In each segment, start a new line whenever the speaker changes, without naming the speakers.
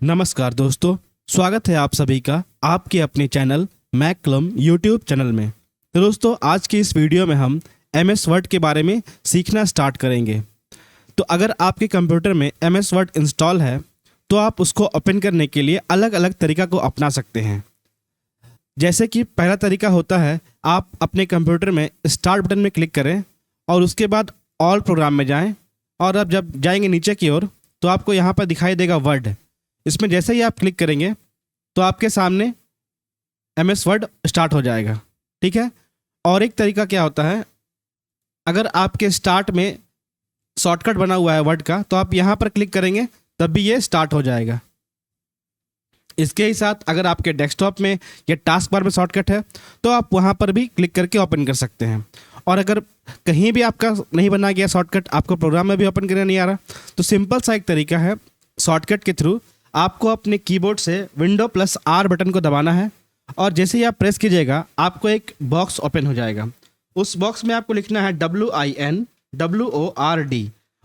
नमस्कार दोस्तों, स्वागत है आप सभी का आपके अपने चैनल मैकलम यूट्यूब चैनल में। तो दोस्तों, आज की इस वीडियो में हम एमएस वर्ड के बारे में सीखना स्टार्ट करेंगे। तो अगर आपके कंप्यूटर में एमएस वर्ड इंस्टॉल है तो आप उसको ओपन करने के लिए अलग अलग तरीका को अपना सकते हैं। जैसे कि पहला तरीका होता है, आप अपने कंप्यूटर में स्टार्ट बटन में क्लिक करें और उसके बाद ऑल प्रोग्राम में जाएं, और अब जब जाएंगे नीचे की ओर तो आपको यहाँ पर दिखाई देगा वर्ड। इसमें जैसे ही आप क्लिक करेंगे तो आपके सामने एमएस वर्ड स्टार्ट हो जाएगा। ठीक है। और एक तरीका क्या होता है, अगर आपके स्टार्ट में शॉर्टकट बना हुआ है वर्ड का तो आप यहाँ पर क्लिक करेंगे तब भी ये स्टार्ट हो जाएगा। इसके ही साथ अगर आपके डेस्कटॉप में या टास्क बार में शॉर्टकट है तो आप वहाँ पर भी क्लिक करके ओपन कर सकते हैं। और अगर कहीं भी आपका नहीं बना गया शॉर्टकट, आपको प्रोग्राम में भी ओपन करना नहीं आ रहा, तो सिंपल सा एक तरीका है, शॉर्टकट के थ्रू आपको अपने कीबोर्ड से विंडो प्लस आर बटन को दबाना है और जैसे ही आप प्रेस कीजिएगा आपको एक बॉक्स ओपन हो जाएगा। उस बॉक्स में आपको लिखना है WINWORD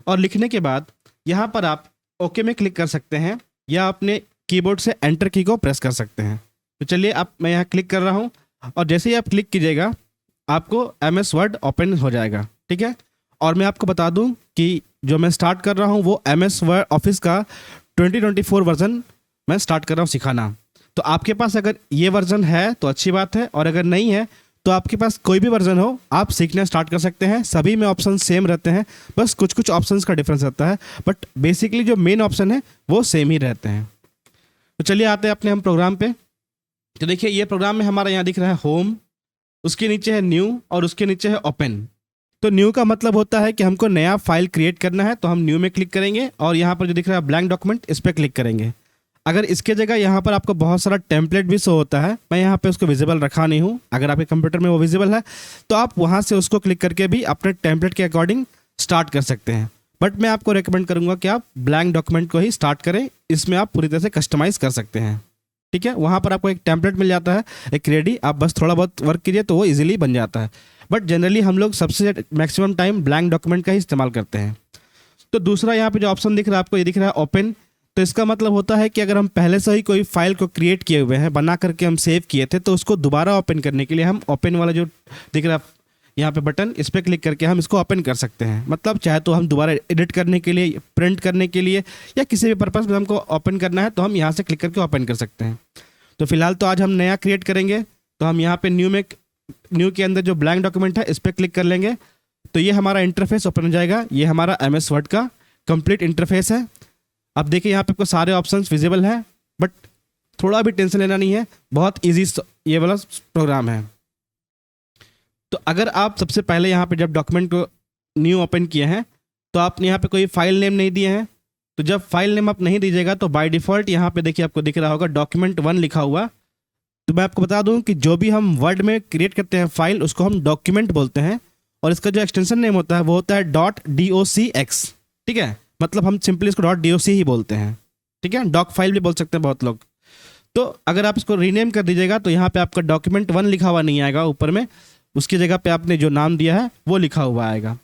और लिखने के बाद यहाँ पर आप ओके में क्लिक कर सकते हैं या अपने कीबोर्ड से एंटर की को प्रेस कर सकते हैं। तो चलिए, आप मैं यहाँ क्लिक कर रहा हूँ और जैसे ही आप क्लिक कीजिएगा आपको एमएस वर्ड ओपन हो जाएगा। ठीक है। और मैं आपको बता दूँ कि जो मैं स्टार्ट कर रहा हूँ वो एमएस वर्ड ऑफिस का 2024 वर्जन मैं स्टार्ट कर रहा हूँ सिखाना। तो आपके पास अगर ये वर्जन है तो अच्छी बात है, और अगर नहीं है तो आपके पास कोई भी वर्जन हो आप सीखना स्टार्ट कर सकते हैं। सभी में ऑप्शन सेम रहते हैं, बस कुछ कुछ ऑप्शंस का डिफरेंस रहता है, बट बेसिकली जो मेन ऑप्शन है वो सेम ही रहते हैं। तो चलिए आते हैं अपने हम प्रोग्राम पे। तो देखिए, ये प्रोग्राम में हमारा यहाँ दिख रहा है होम, उसके नीचे है न्यू और उसके नीचे है ओपन। तो न्यू का मतलब होता है कि हमको नया फाइल क्रिएट करना है, तो हम न्यू में क्लिक करेंगे और यहाँ पर जो दिख रहा है ब्लैंक डॉक्यूमेंट, इस पर क्लिक करेंगे। अगर इसके जगह यहाँ पर आपको बहुत सारा टेम्पलेट भी शो होता है, मैं यहाँ पे उसको विजिबल रखा नहीं हूँ, अगर आपके कंप्यूटर में वो विजिबल है तो आप वहाँ से उसको क्लिक करके भी अपने टेम्पलेट के अकॉर्डिंग स्टार्ट कर सकते हैं। बट मैं आपको रिकमेंड करूँगा कि आप ब्लैंक डॉक्यूमेंट को ही स्टार्ट करें, इसमें आप पूरी तरह से कस्टमाइज़ कर सकते हैं। ठीक है। वहाँ पर आपको एक टेम्पलेट मिल जाता है, एक रेडी, आप बस थोड़ा बहुत वर्क कीजिए तो वो इजीली बन जाता है। बट जनरली हम लोग सबसे मैक्सिमम टाइम ब्लैंक डॉक्यूमेंट का ही इस्तेमाल करते हैं। तो दूसरा यहाँ पे जो ऑप्शन दिख रहा है आपको, ये दिख रहा है ओपन। तो इसका मतलब होता है कि अगर हम पहले से ही कोई फाइल को क्रिएट किए हुए हैं, बना करके हम सेव किए थे, तो उसको दोबारा ओपन करने के लिए हम ओपन वाला जो दिख रहा है यहाँ पे बटन, इस पर क्लिक करके हम इसको ओपन कर सकते हैं। मतलब चाहे तो हम दोबारा एडिट करने के लिए, प्रिंट करने के लिए या किसी भी पर्पज़ में हमको ओपन करना है तो हम यहाँ से क्लिक करके ओपन कर सकते हैं। तो फिलहाल तो आज हम नया क्रिएट करेंगे, तो हम यहाँ पे न्यू के अंदर जो ब्लैंक डॉक्यूमेंट है इस पर क्लिक कर लेंगे तो ये हमारा इंटरफेस ओपन हो जाएगा। ये हमारा एमएस वर्ड का कंप्लीट इंटरफेस है। अब देखिए, यहाँ पे आपको सारे ऑप्शंस विजिबल हैं, बट थोड़ा भी टेंशन लेना नहीं है, बहुत इजी ये वाला प्रोग्राम है। तो अगर आप सबसे पहले यहाँ पे जब डॉक्यूमेंट को न्यू ओपन किए हैं तो आपने यहाँ पे कोई फाइल नेम नहीं दिए हैं, तो जब फाइल नेम आप नहीं दीजिएगा तो बाय डिफ़ॉल्ट यहाँ पे देखिए आपको दिख रहा होगा document1 लिखा हुआ। तो मैं आपको बता दूं कि जो भी हम वर्ड में क्रिएट करते हैं फाइल, उसको हम डॉक्यूमेंट बोलते हैं, और इसका जो एक्सटेंशन नेम होता है वो होता है .docx। ठीक है। मतलब हम सिंपली इसको .doc ही बोलते हैं। ठीक है। डॉक फाइल भी बोल सकते हैं बहुत लोग। तो अगर आप इसको रीनेम कर दीजिएगा तो यहाँ पे आपका document1 लिखा हुआ नहीं आएगा ऊपर में, उसकी जगह पे आपने जो नाम दिया है वो लिखा हुआ आएगा।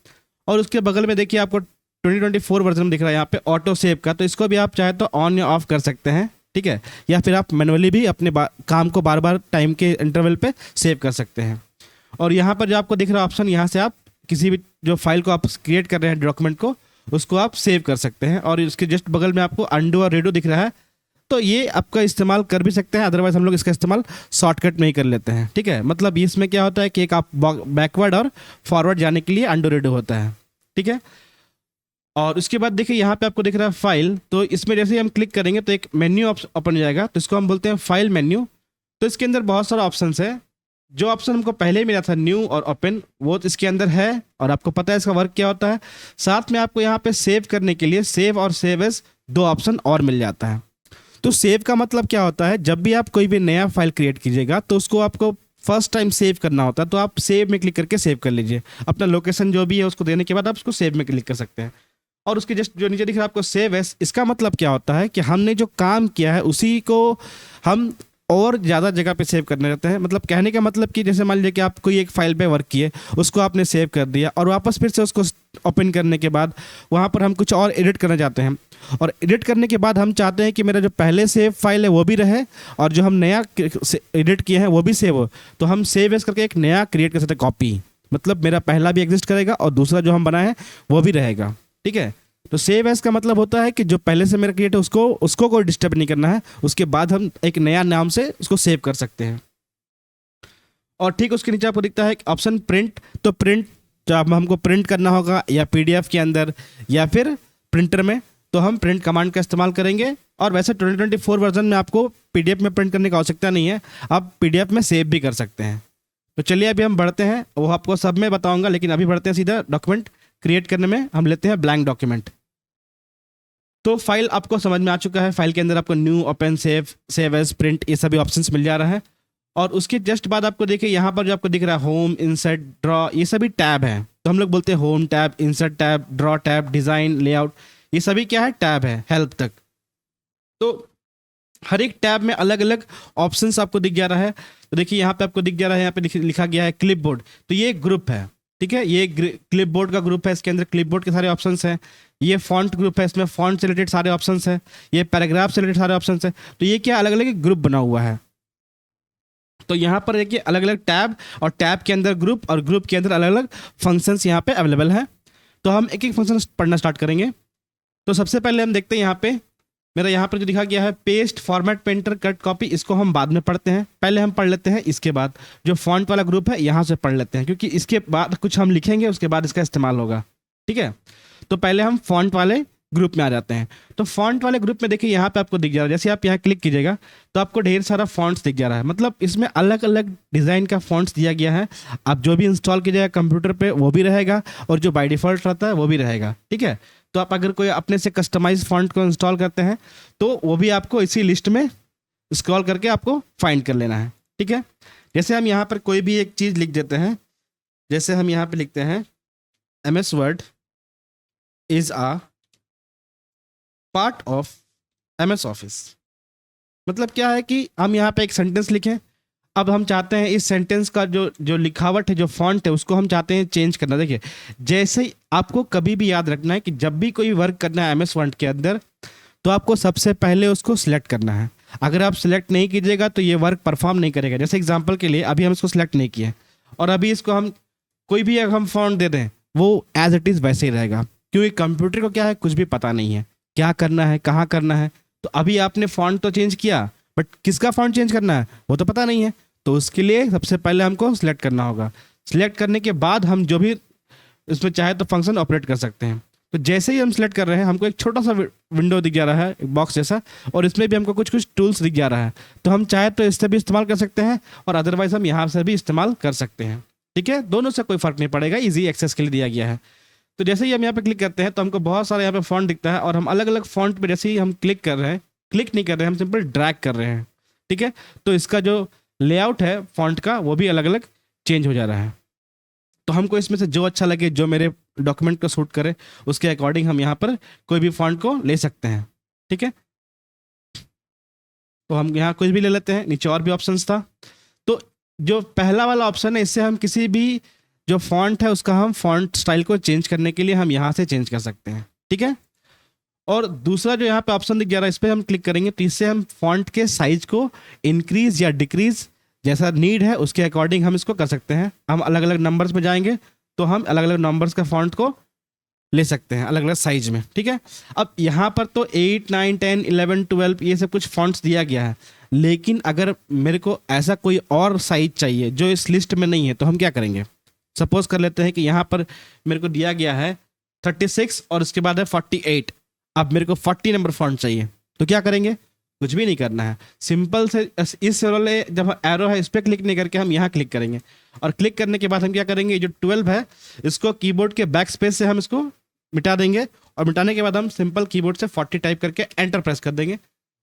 और उसके बगल में देखिए आपको 2024 वर्जन दिख रहा है यहाँ पे ऑटो सेव का, तो इसको भी आप चाहे तो ऑन या ऑफ कर सकते हैं। ठीक है। या फिर आप मैनुअली भी अपने काम को बार बार टाइम के इंटरवल पे सेव कर सकते हैं। और यहाँ पर जो आपको दिख रहा ऑप्शन, यहाँ से आप किसी भी जो फाइल को आप क्रिएट कर रहे हैं डॉक्यूमेंट को, उसको आप सेव कर सकते हैं। और इसके जस्ट बगल में आपको अंडू और रेडो दिख रहा है, तो ये आपका इस्तेमाल कर भी सकते हैं, अदरवाइज हम लोग इसका इस्तेमाल शॉर्टकट में ही कर लेते हैं। ठीक है। मतलब इसमें क्या होता है कि एक आप बैकवर्ड और फॉरवर्ड जाने के लिए अंडू रेडो होता है। ठीक है। और उसके बाद देखिए यहाँ पे आपको दिख रहा है फाइल, तो इसमें जैसे ही हम क्लिक करेंगे तो एक मेन्यू ओपन हो जाएगा, तो इसको हम बोलते हैं फाइल मेन्यू। तो इसके अंदर बहुत सारा ऑप्शंस है। जो ऑप्शन हमको पहले ही मिला था न्यू और ओपन, वो इसके अंदर है और आपको पता है इसका वर्क क्या होता है। साथ में आपको यहाँ पे सेव करने के लिए सेव और सेव एज दो ऑप्शन और मिल जाता है। तो सेव का मतलब क्या होता है, जब भी आप कोई भी नया फाइल क्रिएट कीजिएगा तो उसको आपको फर्स्ट टाइम सेव करना होता है, तो आप सेव में क्लिक करके सेव कर लीजिए। अपना लोकेशन जो भी है उसको देने के बाद आप उसको सेव में क्लिक कर सकते हैं। और उसके जस्ट जो नीचे दिख रहा है आपको सेव एस, इसका मतलब क्या होता है कि हमने जो काम किया है उसी को हम और ज़्यादा जगह पे सेव करने रहते हैं। मतलब कहने का मतलब कि जैसे मान लीजिए कि आप कोई एक फाइल पे वर्क किए, उसको आपने सेव कर दिया और वापस फिर से उसको ओपन करने के बाद वहाँ पर हम कुछ और एडिट करना चाहते हैं, और एडिट करने के बाद हम चाहते हैं कि मेरा जो पहले सेव फाइल है वो भी रहे और जो हम नया एडिट किए हैं वो भी सेव हो। तो हम सेव एज करके एक नया क्रिएट कर सकते हैं कॉपी, मतलब मेरा पहला भी एग्जिस्ट करेगा और दूसरा जो हम बनाए हैं वो भी रहेगा। ठीक है, तो सेव एज का मतलब होता है कि जो पहले से मेरा क्रिएट है उसको कोई डिस्टर्ब नहीं करना है, उसके बाद हम एक नया नाम से उसको सेव कर सकते हैं। और ठीक उसके नीचे आपको दिखता है ऑप्शन प्रिंट। तो प्रिंट जब हमको प्रिंट करना होगा या पीडीएफ के अंदर या फिर प्रिंटर में, तो हम प्रिंट कमांड का इस्तेमाल करेंगे। और वैसे 2024 वर्जन में आपको पीडीएफ में प्रिंट करने की आवश्यकता नहीं है, आप पीडीएफ में सेव भी कर सकते हैं। तो चलिए अभी हम बढ़ते हैं, वो आपको सब में बताऊंगा, लेकिन अभी बढ़ते हैं सीधा डॉक्यूमेंट क्रिएट करने में। हम लेते हैं ब्लैंक डॉक्यूमेंट। तो फाइल आपको समझ में आ चुका है, फाइल के अंदर आपको new, open, save as, print, ये सभी ऑप्शंस मिल जा रहा है। और उसके जस्ट बाद आपको देखिए यहाँ पर जो आपको दिख रहा है होम, इंसर्ट, ड्रॉ, ये सभी टैब हैं। तो हम लोग बोलते हैं home tab, insert tab, draw tab, design, layout, ये सभी क्या है, टैब है, हेल्प तक। तो हर एक टैब में अलग अलग ऑप्शंस आपको दिख जा रहा है। तो देखिए यहाँ पे आपको दिख जा रहा है, यहाँ पे लिखा गया है क्लिपबोर्ड। तो ये एक ग्रुप है, ठीक है, ये क्लिपबोर्ड का ग्रुप है। इसके अंदर क्लिपबोर्ड के सारे ऑप्शंस हैं। ये फॉन्ट ग्रुप है, इसमें फॉन्ट से रिलेटेड सारे ऑप्शंस हैं। ये पैराग्राफ से रिलेटेड सारे ऑप्शंस हैं। तो ये क्या अलग अलग ग्रुप बना हुआ है। तो यहाँ पर देखिए अलग अलग टैब, और टैब के अंदर ग्रुप, और ग्रुप के अंदर अलग अलग फंक्शंस यहाँ पे अवेलेबल हैं। तो हम एक एक फंक्शन पढ़ना स्टार्ट करेंगे। तो सबसे पहले हम देखते हैं यहाँ पे मेरा यहाँ पर जो दिखा गया है paste, format, painter, cut, copy, इसको हम बाद में पढ़ते हैं। पहले हम पढ़ लेते हैं इसके बाद जो फॉन्ट वाला ग्रुप है यहाँ से पढ़ लेते हैं, क्योंकि इसके बाद कुछ हम लिखेंगे, उसके बाद इसका इस्तेमाल होगा। ठीक है, तो पहले हम फॉन्ट वाले ग्रुप में आ जाते हैं। तो फॉन्ट वाले ग्रुप में देखिए यहाँ पे आपको दिख जा रहा है, जैसे आप यहाँ क्लिक कीजिएगा तो आपको ढेर सारा फॉन्ट्स दिख जा रहा है। मतलब इसमें अलग अलग डिज़ाइन का फॉन्ट्स दिया गया है। आप जो भी इंस्टॉल कीजिएगा कंप्यूटर पे वो भी रहेगा, और जो बाय डिफ़ॉल्ट रहता है वो भी रहेगा। ठीक है, तो आप अगर कोई अपने से कस्टमाइज फॉन्ट को इंस्टॉल करते हैं तो वो भी आपको इसी लिस्ट में स्क्रॉल करके आपको फाइंड कर लेना है। ठीक है, जैसे हम यहाँ पर कोई भी एक चीज़ लिख देते हैं, जैसे हम यहाँ पे लिखते हैं MS Word is a part of MS Office. मतलब क्या है कि हम यहाँ पे एक सेंटेंस लिखें। अब हम चाहते हैं इस सेंटेंस का जो लिखावट है, जो फॉन्ट है, उसको हम चाहते हैं चेंज करना। देखिए जैसे आपको कभी भी याद रखना है कि जब भी कोई वर्क करना है MS वर्ड के अंदर, तो आपको सबसे पहले उसको सिलेक्ट करना है। अगर आप सिलेक्ट नहीं कीजिएगा तो ये वर्क परफॉर्म नहीं करेगा। जैसे एग्जांपल के लिए अभी हम इसको सिलेक्ट नहीं किए, और अभी इसको हम कोई भी अगर हम फॉन्ट दे दें वो एज इट इज़ वैसे ही रहेगा, क्योंकि कंप्यूटर को क्या है, कुछ भी पता नहीं है क्या करना है, कहाँ करना है। तो अभी आपने फॉन्ट तो चेंज किया, बट किसका फॉन्ट चेंज करना है वो तो पता नहीं है। तो उसके लिए सबसे पहले हमको सिलेक्ट करना होगा। सिलेक्ट करने के बाद हम जो भी इसमें चाहे तो फंक्शन ऑपरेट कर सकते हैं। तो जैसे ही हम सिलेक्ट कर रहे हैं हमको एक छोटा सा विंडो दिख जा रहा है, एक बॉक्स जैसा, और इसमें भी हमको कुछ कुछ टूल्स दिख जा रहा है। तो हम चाहे तो इससे भी इस्तेमाल कर सकते हैं, और अदरवाइज हम यहाँ से भी इस्तेमाल कर सकते हैं। ठीक है, दोनों से कोई फ़र्क नहीं पड़ेगा, ईजी एक्सेस के लिए दिया गया है। तो जैसे ही हम यहाँ पे क्लिक करते हैं तो हमको बहुत सारा यहाँ पे फॉन्ट दिखता है, और हम अलग अलग फॉन्ट पे जैसे ही हम क्लिक कर रहे हैं, क्लिक नहीं कर रहे हैं, हम सिंपल ड्रैग कर रहे हैं। ठीक है, तो इसका जो लेआउट है फॉन्ट का वो भी अलग अलग चेंज हो जा रहा है। तो हमको इसमें से जो अच्छा लगे, जो मेरे डॉक्यूमेंट को सूट करे, उसके अकॉर्डिंग हम यहाँ पर कोई भी फॉन्ट को ले सकते हैं। ठीक है, तो हम यहाँ कुछ भी ले लेते हैं। नीचे और भी ऑप्शंस था। तो जो पहला वाला ऑप्शन है, इससे हम किसी भी जो फॉन्ट है उसका हम फॉन्ट स्टाइल को चेंज करने के लिए हम यहाँ से चेंज कर सकते हैं। ठीक है, और दूसरा जो यहाँ पे ऑप्शन दिख जा रहा है, इस पर हम क्लिक करेंगे तो इससे हम फॉन्ट के साइज को इंक्रीज या डिक्रीज जैसा नीड है उसके अकॉर्डिंग हम इसको कर सकते हैं। हम अलग अलग नंबर्स में जाएंगे तो हम अलग अलग नंबर्स का फॉन्ट को ले सकते हैं अलग अलग साइज में। ठीक है, अब यहाँ पर तो 8, 9, 10, 11, 12 ये सब कुछ फॉन्ट्स दिया गया है, लेकिन अगर मेरे को ऐसा कोई और साइज चाहिए जो इस लिस्ट में नहीं है तो हम क्या करेंगे। सपोज कर लेते हैं कि यहाँ पर मेरे को दिया गया है 36 और उसके बाद है 48। अब मेरे को 40 नंबर फॉन्ट चाहिए, तो क्या करेंगे, कुछ भी नहीं करना है, सिंपल से इस वाले जब एरो है इस पर क्लिक नहीं करके हम यहाँ क्लिक करेंगे, और क्लिक करने के बाद हम क्या करेंगे, जो 12 है इसको कीबोर्ड के बैक स्पेस से हम इसको मिटा देंगे, और मिटाने के बाद हम सिंपल कीबोर्ड से 40 टाइप करके एंटर प्रेस कर देंगे।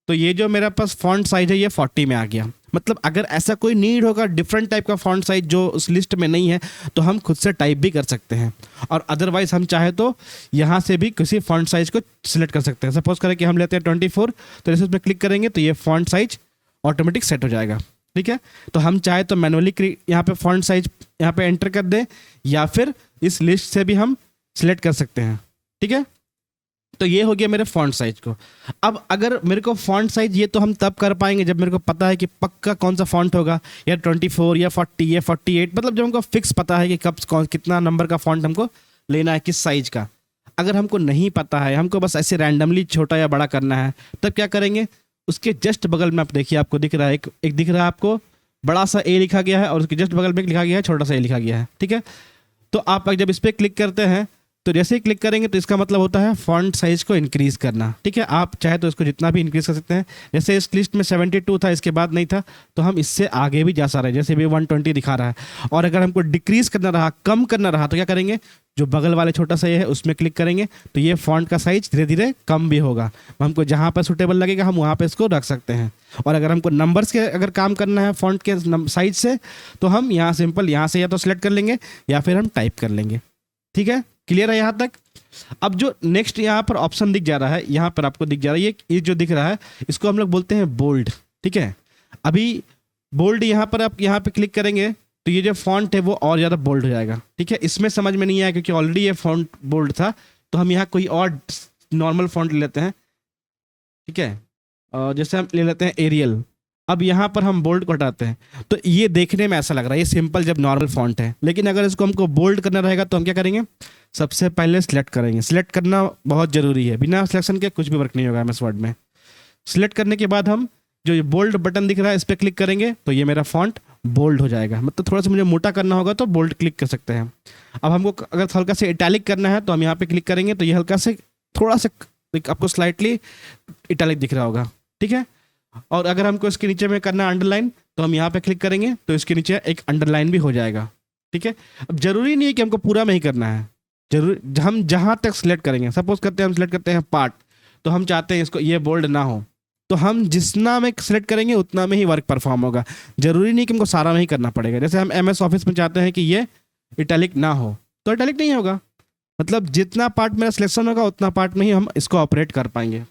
तो ये जो मेरा पास फॉन्ट साइज है ये 40 में आ गया। मतलब अगर ऐसा कोई नीड होगा डिफरेंट टाइप का फॉन्ट साइज जो उस लिस्ट में नहीं है तो हम खुद से टाइप भी कर सकते हैं, और अदरवाइज हम चाहे तो यहाँ से भी किसी फॉन्ट साइज को सिलेक्ट कर सकते हैं। सपोज करें कि हम लेते हैं 24, तो जैसे उसमें क्लिक करेंगे तो ये फॉन्ट साइज ऑटोमेटिक सेट हो जाएगा। ठीक है, तो हम चाहे तो मैनुअली यहाँ पे फॉन्ट साइज यहाँ पे एंटर कर दें, या फिर इस लिस्ट से भी हम सिलेक्ट कर सकते हैं। ठीक है, तो ये हो गया मेरे फॉन्ट साइज को। अब अगर मेरे को फॉन्ट साइज, ये तो हम तब कर पाएंगे जब मेरे को पता है कि पक्का कौन सा फॉन्ट होगा, या 24 या 40 या 48, मतलब जब हमको फिक्स पता है कि कब कौन कितना नंबर का फॉन्ट हमको लेना है, किस साइज का। अगर हमको नहीं पता है, हमको बस ऐसे रैंडमली छोटा या बड़ा करना है, तब क्या करेंगे, उसके जस्ट बगल में आप देखिए, आपको दिख रहा है एक दिख रहा है आपको बड़ा सा ए लिखा गया है, और उसके जस्ट बगल में एक लिखा गया है छोटा सा ए लिखा गया है, ठीक है। तो आप जब इस पर क्लिक करते हैं, तो जैसे ही क्लिक करेंगे तो इसका मतलब होता है फॉन्ट साइज को इंक्रीज़ करना, ठीक है। आप चाहे तो इसको जितना भी इंक्रीज़ कर सकते हैं। जैसे इस लिस्ट में 72 था, इसके बाद नहीं था, तो हम इससे आगे भी जा सकते हैं, जैसे भी 120 दिखा रहा है। और अगर हमको डिक्रीज़ करना रहा, कम करना रहा, तो क्या करेंगे, जो बगल वाले छोटा सा ये है उसमें क्लिक करेंगे, तो ये फॉन्ट का साइज धीरे धीरे कम भी होगा। हमको जहाँ पर सुटेबल लगेगा हम वहाँ पर इसको रख सकते हैं। और अगर हमको नंबर्स के अगर काम करना है फॉन्ट के साइज से, तो हम यहाँ सिंपल यहाँ से या तो सिलेक्ट कर लेंगे या फिर हम टाइप कर लेंगे, ठीक है। क्लियर है यहाँ तक। अब जो नेक्स्ट यहाँ पर ऑप्शन दिख जा रहा है, यहाँ पर आपको दिख जा रहा है, ये जो दिख रहा है इसको हम लोग बोलते हैं बोल्ड, ठीक है। अभी बोल्ड यहाँ पर आप यहाँ पे क्लिक करेंगे तो ये जो फॉन्ट है वो और ज़्यादा बोल्ड हो जाएगा, ठीक है। इसमें समझ में नहीं आया क्योंकि ऑलरेडी ये फॉन्ट बोल्ड था, तो हम यहाँ कोई और नॉर्मल फॉन्ट ले लेते हैं, ठीक है। जैसे हम ले लेते हैं एरियल। अब यहाँ पर हम बोल्ड को हटाते हैं, तो ये देखने में ऐसा लग रहा है ये सिंपल जब नॉर्मल फॉन्ट है, लेकिन अगर इसको हमको बोल्ड करना रहेगा तो हम क्या करेंगे, सबसे पहले सिलेक्ट करेंगे। सिलेक्ट करना बहुत ज़रूरी है, बिना सिलेक्शन के कुछ भी वर्क नहीं होगा एमएस वर्ड में। सिलेक्ट करने के बाद हम जो ये बोल्ड बटन दिख रहा है इस पर क्लिक करेंगे, तो ये मेरा फॉन्ट बोल्ड हो जाएगा। मतलब थोड़ा सा मुझे मोटा करना होगा तो बोल्ड क्लिक कर सकते हैं। अब हमको अगर हल्का से इटैलिक करना है तो हम यहाँ पे क्लिक करेंगे, तो ये हल्का से थोड़ा सा आपको स्लाइटली इटैलिक दिख रहा होगा, ठीक है। और अगर हमको इसके नीचे में करना है अंडरलाइन, तो हम यहाँ पे क्लिक करेंगे तो इसके नीचे एक अंडरलाइन भी हो जाएगा, ठीक है। अब जरूरी नहीं है कि हमको पूरा में ही करना है, जरूर हम जहाँ तक सिलेक्ट करेंगे, सपोज करते हैं हम सिलेक्ट करते हैं पार्ट, तो हम चाहते हैं इसको ये बोल्ड ना हो, तो हम जितना में सिलेक्ट करेंगे उतना में ही वर्क परफॉर्म होगा। जरूरी नहीं कि हमको सारा में ही करना पड़ेगा। जैसे हम एमएस ऑफिस में चाहते हैं कि ये इटैलिक ना हो, तो इटैलिक नहीं होगा। मतलब जितना पार्ट मेरा सिलेक्शन होगा उतना पार्ट में ही हम इसको ऑपरेट कर पाएंगे।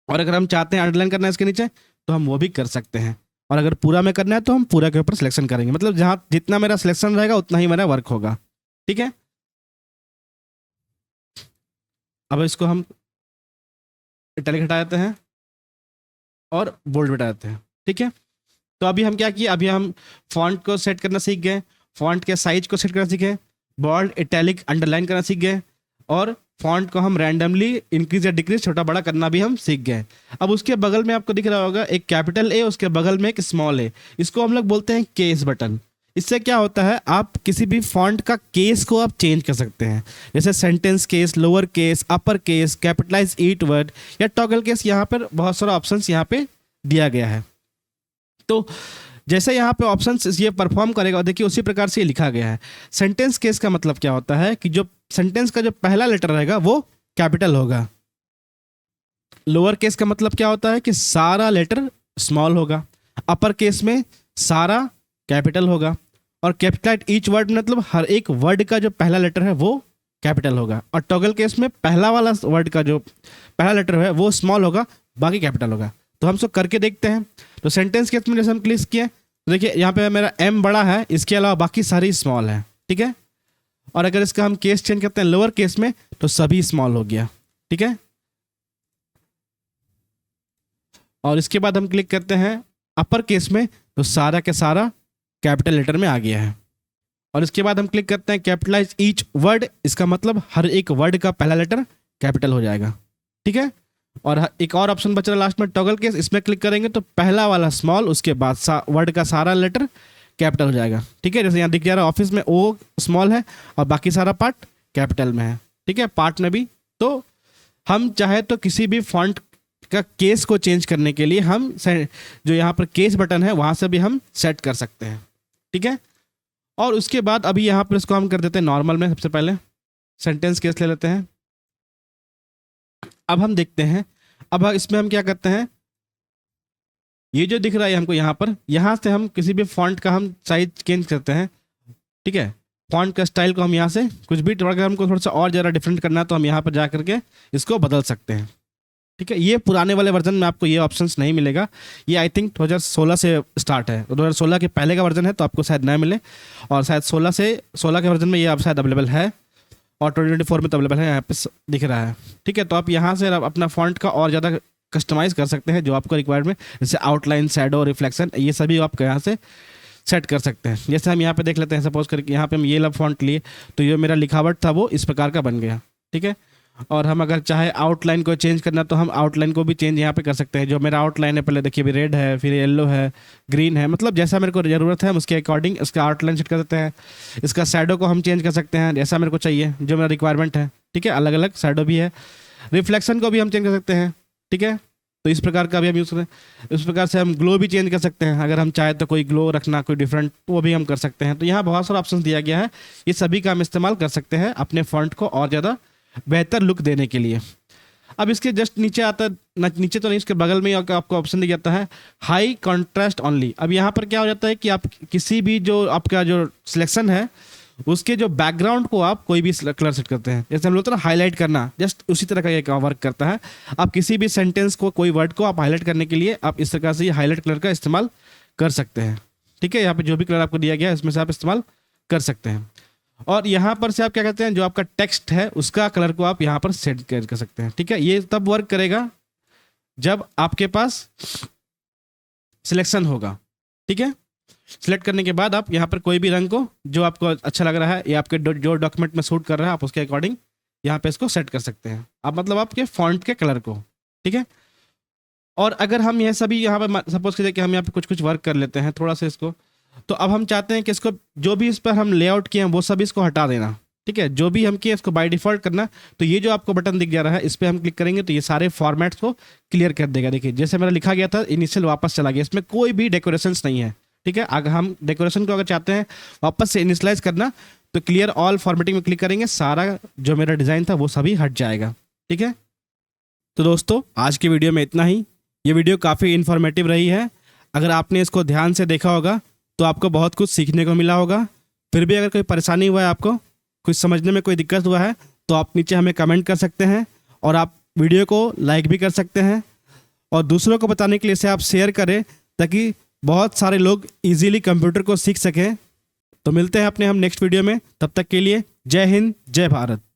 और अगर हम चाहते हैं अंडरलाइन करना है इसके नीचे, तो हम वो भी कर सकते हैं। और अगर पूरा में करना है तो हम पूरा के ऊपर सिलेक्शन करेंगे। मतलब जहाँ जितना मेरा सिलेक्शन रहेगा उतना ही मेरा वर्क होगा, ठीक है। अब इसको हम इटैलिक हटा देते हैं और बोल्ड हटा देते हैं, ठीक है। तो अभी हम क्या किए, अभी हम फॉन्ट को सेट करना सीख गए, फॉन्ट के साइज को सेट करना सीखे, बोल्ड इटैलिक अंडरलाइन करना सीख गए, और फॉन्ट को हम रैंडमली इंक्रीज या डिक्रीज छोटा बड़ा करना भी हम सीख गए। अब उसके बगल में आपको दिख रहा होगा एक कैपिटल ए, उसके बगल में एक स्मॉल ए, इसको हम लोग बोलते हैं केस बटन। इससे क्या होता है, आप किसी भी फॉन्ट का केस को आप चेंज कर सकते हैं। जैसे sentence case, lower case, upper case, capitalize each word या टॉगल केस, यहाँ पर बहुत सारा ऑप्शंस यहाँ पे दिया गया है। तो जैसे यहाँ पे ऑप्शंस ये परफॉर्म करेगा, देखिए उसी प्रकार से ये लिखा गया है। सेंटेंस केस का मतलब क्या होता है कि जो सेंटेंस का जो पहला लेटर रहेगा वो कैपिटल होगा। लोअर केस का मतलब क्या होता है कि सारा लेटर स्मॉल होगा। अपर केस में सारा कैपिटल होगा। और कैपिटलाइज ईच वर्ड मतलब हर एक वर्ड का जो पहला लेटर है वो कैपिटल होगा। और टॉगल केस में पहला वाला वर्ड का जो पहला लेटर है वो स्मॉल होगा, बाकी कैपिटल होगा। तो हम इसको करके देखते हैं। तो सेंटेंस केस में जैसे हम क्लिक किए तो देखिए यहाँ पे मेरा एम बड़ा है, इसके अलावा बाकी सारी स्मॉल है, ठीक है। और अगर इसका हम केस चेंज करते हैं लोअर केस में, तो सभी स्मॉल हो गया, ठीक है। और इसके बाद हम क्लिक करते हैं अपर केस में, तो सारा के सारा कैपिटल लेटर में आ गया है। और इसके बाद हम क्लिक करते हैं कैपिटलाइज ईच वर्ड, इसका मतलब हर एक वर्ड का पहला लेटर कैपिटल हो जाएगा, ठीक है। और एक और ऑप्शन बच रहा लास्ट में टॉगल केस, इसमें क्लिक करेंगे तो पहला वाला स्मॉल, उसके बाद वर्ड का सारा लेटर कैपिटल हो जाएगा, ठीक है। जैसे यहाँ दिख जा रहा है ऑफिस में ओ स्मॉल है और बाकी सारा पार्ट कैपिटल में है, ठीक है। पार्ट में भी तो हम चाहे तो किसी भी फॉन्ट का केस को चेंज करने के लिए हम जो यहाँ पर केस बटन है वहाँ से भी हम सेट कर सकते हैं, ठीक है। और उसके बाद अभी यहाँ पर इसको हम कर देते हैं नॉर्मल में। सबसे पहले सेंटेंस केस ले लेते हैं। अब हम देखते हैं, अब इसमें हम क्या करते हैं, ये जो दिख रहा है हमको यहाँ पर, यहाँ से हम किसी भी फॉन्ट का हम साइज चेंज करते हैं, ठीक है। फॉन्ट का स्टाइल को हम यहाँ से कुछ भी अगर हमको थोड़ा सा और ज़्यादा डिफरेंट करना है तो हम यहाँ पर जा करके इसको बदल सकते हैं, ठीक है। ये पुराने वाले वर्जन में आपको ये ऑप्शंस नहीं मिलेगा। ये आई थिंक 2016 से स्टार्ट है, 2016 के पहले का वर्जन है तो आपको शायद ना मिले, और शायद 16 के वर्जन में ये आप शायद अवेलेबल है। और 2024 में तो अवेलेबल है, यहाँ पे दिख रहा है। ठीक है, तो आप यहाँ से अपना फॉन्ट का और ज़्यादा कस्टमाइज़ कर सकते हैं जो आपको रिक्वायरमेंट, जैसे आउटलाइन, शैडो, रिफ्लेक्शन, ये सभी आप यहाँ से सेट कर सकते हैं। जैसे हम यहाँ पे देख लेते हैं, सपोज करके यहाँ पे हम ये लब फॉन्ट लिए तो ये मेरा लिखावट था वो इस प्रकार का बन गया। ठीक है, और हम अगर चाहे आउटलाइन को चेंज करना तो हम आउटलाइन को भी चेंज यहाँ पे कर सकते हैं। जो मेरा आउटलाइन है, पहले देखिए अभी रेड है, फिर येलो है, ग्रीन है, मतलब जैसा मेरे को ज़रूरत है हम उसके अकॉर्डिंग इसका आउटलाइन सेट कर सकते हैं। इसका शैडो को हम चेंज कर सकते हैं जैसा मेरे को चाहिए, जो मेरा रिक्वायरमेंट है। ठीक है, अलग अलग शैडो भी है। रिफ्लेक्शन को भी हम चेंज कर सकते हैं। ठीक है, तो इस प्रकार का भी हम यूज़ करें। इस प्रकार से हम ग्लो भी चेंज कर सकते हैं, अगर हम चाहे तो कोई ग्लो रखना, कोई डिफरेंट, वो भी हम कर सकते हैं। तो यहाँ बहुत सारा ऑप्शन दिया गया है, ये सभी का हम इस्तेमाल कर सकते हैं अपने फॉन्ट को और ज़्यादा बेहतर लुक देने के लिए। अब इसके जस्ट नीचे आता है, नीचे तो नहीं, इसके बगल में आपको ऑप्शन दिया जाता है हाई कॉन्ट्रास्ट ओनली। अब यहाँ पर क्या हो जाता है कि आप किसी भी जो आपका जो सिलेक्शन है उसके जो बैकग्राउंड को आप कोई भी कलर सेट करते हैं, जैसे हम लोग ना हाईलाइट करना, जस्ट उसी तरह का ये वर्क करता है। आप किसी भी सेंटेंस को, कोई वर्ड को आप हाईलाइट करने के लिए आप इस तरह से ये हाईलाइट कलर का इस्तेमाल कर सकते हैं। ठीक है, यहाँ पे जो भी कलर आपको दिया गया है इसमें से आप इस्तेमाल कर सकते हैं। और यहाँ पर से आप क्या कहते हैं, जो आपका टेक्स्ट है उसका कलर को आप यहाँ पर सेट कर सकते हैं। ठीक है, ये तब वर्क करेगा जब आपके पास सिलेक्शन होगा। ठीक है, सिलेक्ट करने के बाद आप यहाँ पर कोई भी रंग को जो आपको अच्छा लग रहा है या आपके जो डॉक्यूमेंट में सूट कर रहा है, आप उसके अकॉर्डिंग यहाँ पे इसको सेट कर सकते हैं। आप मतलब आपके फॉन्ट के कलर को। ठीक है, और अगर हम यह सभी यहाँ पर सपोज कीजिए कि हम यहाँ पे कुछ कुछ वर्क कर लेते हैं थोड़ा सा इसको, तो अब हम चाहते हैं कि इसको जो भी इस पर हम लेआउट किए हैं वो सभी इसको हटा देना। ठीक है, जो भी हम किए इसको बाय डिफ़ॉल्ट करना। तो ये जो आपको बटन दिख जा रहा है इस पर हम क्लिक करेंगे तो ये सारे फॉर्मेट्स को क्लियर कर देगा। देखिए जैसे मेरा लिखा गया था इनिशियल वापस चला गया, इसमें कोई भी डेकोरेशंस नहीं है। ठीक है, अगर हम डेकोरेशन को अगर चाहते हैं वापस से इनिशलाइज करना तो क्लियर ऑल फॉर्मेटिंग में क्लिक करेंगे, सारा जो मेरा डिज़ाइन था वो सभी हट जाएगा। ठीक है, तो दोस्तों आज की वीडियो में इतना ही। ये वीडियो काफ़ी इन्फॉर्मेटिव रही है। अगर आपने इसको ध्यान से देखा होगा तो आपको बहुत कुछ सीखने को मिला होगा। फिर भी अगर कोई परेशानी हुआ है, आपको कुछ समझने में कोई दिक्कत हुआ है, तो आप नीचे हमें कमेंट कर सकते हैं और आप वीडियो को लाइक भी कर सकते हैं। और दूसरों को बताने के लिए इसे आप शेयर करें ताकि बहुत सारे लोग इजीली कंप्यूटर को सीख सकें। तो मिलते हैं अपने हम नेक्स्ट वीडियो में, तब तक के लिए जय हिंद, जय भारत।